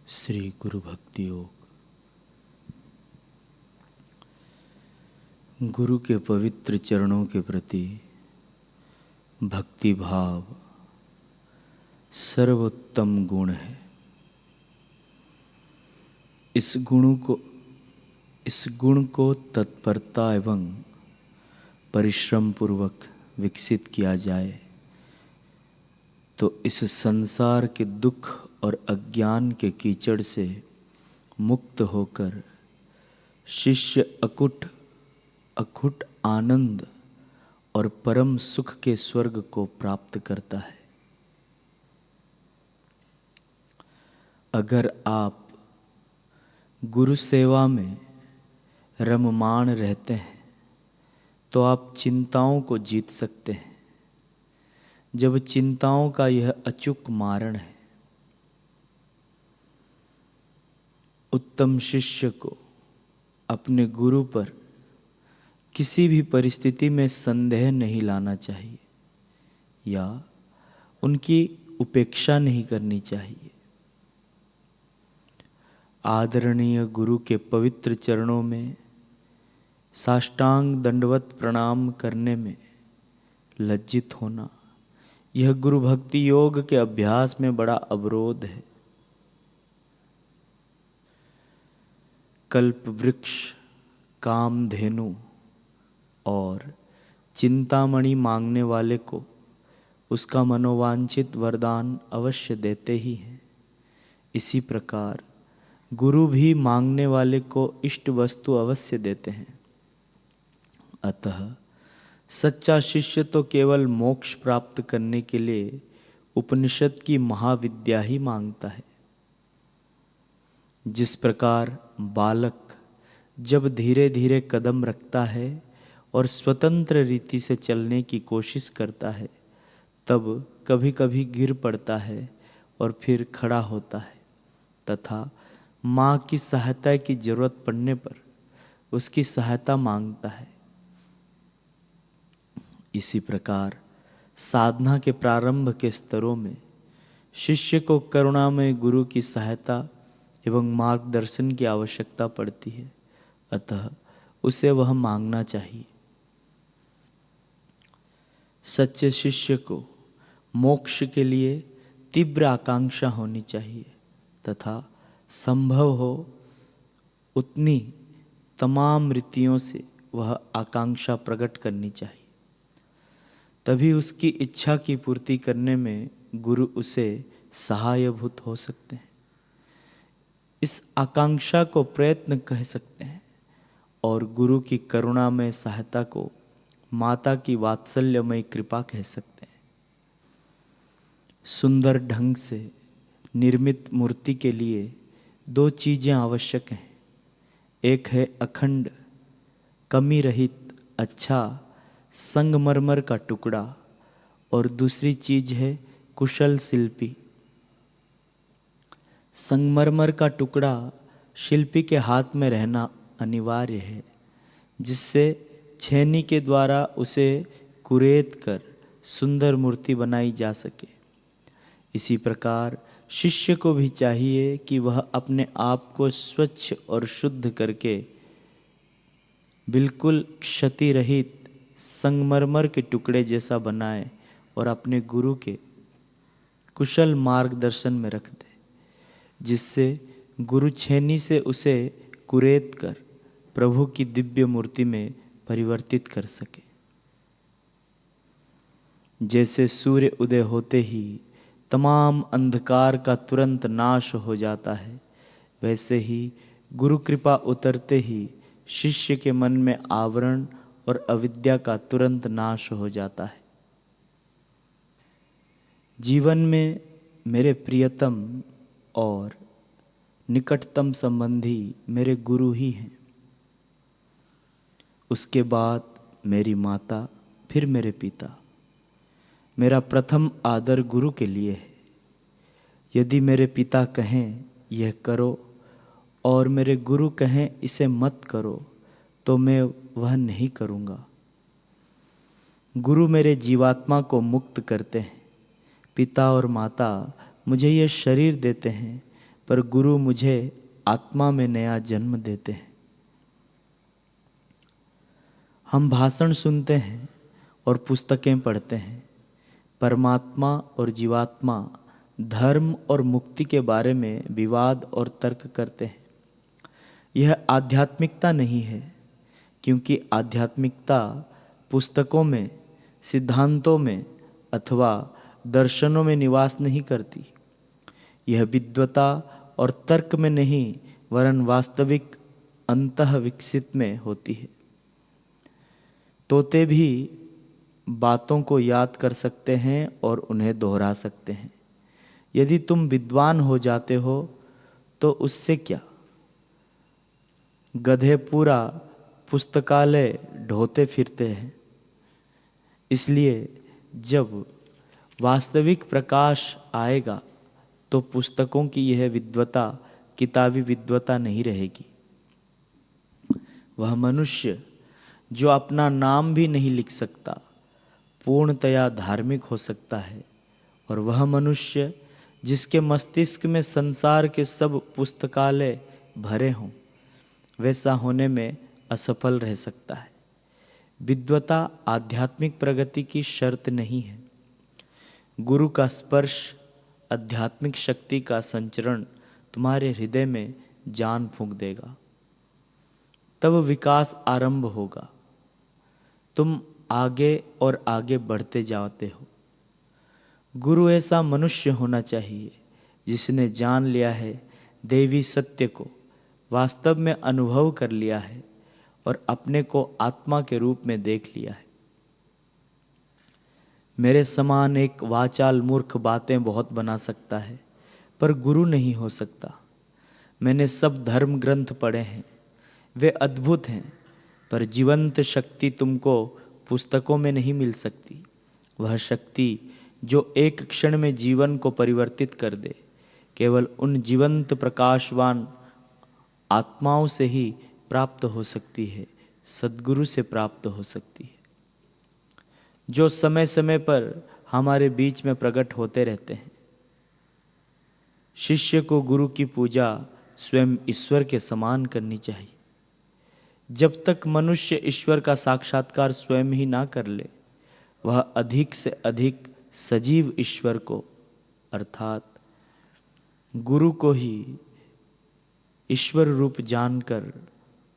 श्री गुरु भक्ति योग। गुरु के पवित्र चरणों के प्रति भक्ति भाव सर्वोत्तम गुण है। इस गुण को तत्परता एवं परिश्रम पूर्वक विकसित किया जाए तो इस संसार के दुख और अज्ञान के कीचड़ से मुक्त होकर शिष्य अकुट आनंद और परम सुख के स्वर्ग को प्राप्त करता है। अगर आप गुरु सेवा में रममाण रहते हैं तो आप चिंताओं को जीत सकते हैं। जब चिंताओं का यह अचूक मारण है, उत्तम शिष्य को अपने गुरु पर किसी भी परिस्थिति में संदेह नहीं लाना चाहिए या उनकी उपेक्षा नहीं करनी चाहिए। आदरणीय गुरु के पवित्र चरणों में साष्टांग दंडवत प्रणाम करने में लज्जित होना, यह गुरु भक्ति योग के अभ्यास में बड़ा अवरोध है। कल्प वृक्ष, कामधेनु और चिंतामणि मांगने वाले को उसका मनोवांछित वरदान अवश्य देते ही हैं। इसी प्रकार गुरु भी मांगने वाले को इष्ट वस्तु अवश्य देते हैं। अतः सच्चा शिष्य तो केवल मोक्ष प्राप्त करने के लिए उपनिषद की महाविद्या ही मांगता है। जिस प्रकार बालक जब धीरे धीरे कदम रखता है और स्वतंत्र रीति से चलने की कोशिश करता है, तब कभी कभी गिर पड़ता है और फिर खड़ा होता है तथा माँ की सहायता की जरूरत पड़ने पर उसकी सहायता मांगता है। इसी प्रकार साधना के प्रारंभ के स्तरों में शिष्य को करुणामय गुरु की सहायता एवं मार्गदर्शन की आवश्यकता पड़ती है। अतः उसे वह मांगना चाहिए। सच्चे शिष्य को मोक्ष के लिए तीव्र आकांक्षा होनी चाहिए तथा संभव हो उतनी तमाम रीतियों से वह आकांक्षा प्रकट करनी चाहिए। तभी उसकी इच्छा की पूर्ति करने में गुरु उसे सहायभूत हो सकते हैं। इस आकांक्षा को प्रयत्न कह सकते हैं और गुरु की करुणा में सहायता को माता की वात्सल्यमय कृपा कह सकते हैं। सुंदर ढंग से निर्मित मूर्ति के लिए दो चीजें आवश्यक हैं। एक है अखंड कमी रहित अच्छा संगमरमर का टुकड़ा और दूसरी चीज है कुशल शिल्पी। संगमरमर का टुकड़ा शिल्पी के हाथ में रहना अनिवार्य है, जिससे छेनी के द्वारा उसे कुरेद कर सुंदर मूर्ति बनाई जा सके। इसी प्रकार शिष्य को भी चाहिए कि वह अपने आप को स्वच्छ और शुद्ध करके बिल्कुल क्षति रहित संगमरमर के टुकड़े जैसा बनाए और अपने गुरु के कुशल मार्गदर्शन में रख दे, जिससे गुरु छेनी से उसे कुरेद कर प्रभु की दिव्य मूर्ति में परिवर्तित कर सके। जैसे सूर्य उदय होते ही तमाम अंधकार का तुरंत नाश हो जाता है, वैसे ही गुरु कृपा उतरते ही शिष्य के मन में आवरण और अविद्या का तुरंत नाश हो जाता है। जीवन में मेरे प्रियतम और निकटतम संबंधी मेरे गुरु ही हैं। उसके बाद मेरी माता, फिर मेरे पिता। मेरा प्रथम आदर गुरु के लिए है। यदि मेरे पिता कहें यह करो और मेरे गुरु कहें इसे मत करो, तो मैं वह नहीं करूँगा। गुरु मेरे जीवात्मा को मुक्त करते हैं। पिता और माता मुझे यह शरीर देते हैं, पर गुरु मुझे आत्मा में नया जन्म देते हैं। हम भाषण सुनते हैं और पुस्तकें पढ़ते हैं, परमात्मा और जीवात्मा, धर्म और मुक्ति के बारे में विवाद और तर्क करते हैं। यह आध्यात्मिकता नहीं है, क्योंकि आध्यात्मिकता पुस्तकों में, सिद्धांतों में अथवा दर्शनों में निवास नहीं करती। यह विद्वता और तर्क में नहीं, वरन वास्तविक अंतः विकसित में होती है। तोते भी बातों को याद कर सकते हैं और उन्हें दोहरा सकते हैं। यदि तुम विद्वान हो जाते हो तो उससे क्या? गधे पूरा पुस्तकालय ढोते फिरते हैं। इसलिए जब वास्तविक प्रकाश आएगा तो पुस्तकों की यह विद्वता किताबी विद्वता नहीं रहेगी। वह मनुष्य जो अपना नाम भी नहीं लिख सकता पूर्णतया धार्मिक हो सकता है, और वह मनुष्य जिसके मस्तिष्क में संसार के सब पुस्तकालय भरे हों वैसा होने में असफल रह सकता है। विद्वता आध्यात्मिक प्रगति की शर्त नहीं है। गुरु का स्पर्श, आध्यात्मिक शक्ति का संचरण तुम्हारे हृदय में जान फूंक देगा, तब विकास आरंभ होगा। तुम आगे और आगे बढ़ते जाते हो। गुरु ऐसा मनुष्य होना चाहिए जिसने जान लिया है देवी सत्य को, वास्तव में अनुभव कर लिया है और अपने को आत्मा के रूप में देख लिया है। मेरे समान एक वाचाल मूर्ख बातें बहुत बना सकता है, पर गुरु नहीं हो सकता। मैंने सब धर्म ग्रंथ पढ़े हैं, वे अद्भुत हैं, पर जीवंत शक्ति तुमको पुस्तकों में नहीं मिल सकती। वह शक्ति जो एक क्षण में जीवन को परिवर्तित कर दे, केवल उन जीवंत प्रकाशवान आत्माओं से ही प्राप्त हो सकती है, सद्गुरु से प्राप्त हो सकती है, जो समय समय पर हमारे बीच में प्रकट होते रहते हैं। शिष्य को गुरु की पूजा स्वयं ईश्वर के समान करनी चाहिए। जब तक मनुष्य ईश्वर का साक्षात्कार स्वयं ही ना कर ले, वह अधिक से अधिक सजीव ईश्वर को अर्थात गुरु को ही ईश्वर रूप जानकर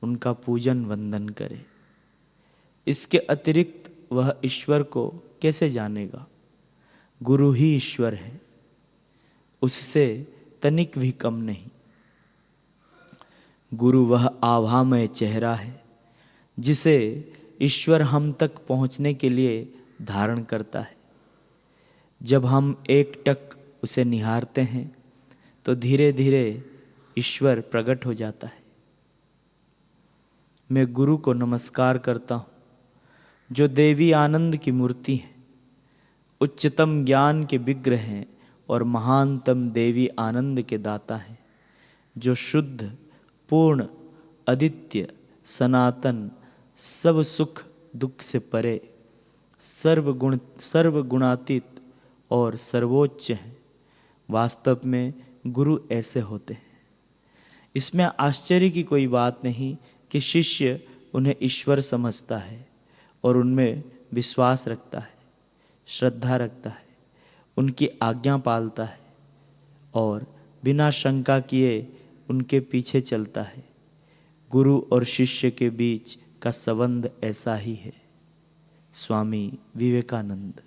उनका पूजन वंदन करे। इसके अतिरिक्त वह ईश्वर को कैसे जानेगा? गुरु ही ईश्वर है, उससे तनिक भी कम नहीं। गुरु वह आभामय चेहरा है जिसे ईश्वर हम तक पहुंचने के लिए धारण करता है। जब हम एकटक उसे निहारते हैं तो धीरे धीरे ईश्वर प्रकट हो जाता है। मैं गुरु को नमस्कार करता हूँ, जो देवी आनंद की मूर्ति है, उच्चतम ज्ञान के विग्रह हैं और महानतम देवी आनंद के दाता हैं, जो शुद्ध, पूर्ण, अद्वितीय, सनातन, सब सुख दुख से परे, सर्वगुणातीत और सर्वोच्च हैं। वास्तव में गुरु ऐसे होते हैं। इसमें आश्चर्य की कोई बात नहीं कि शिष्य उन्हें ईश्वर समझता है और उनमें विश्वास रखता है, श्रद्धा रखता है, उनकी आज्ञा पालता है और बिना शंका किए उनके पीछे चलता है। गुरु और शिष्य के बीच का संबंध ऐसा ही है। स्वामी विवेकानंद।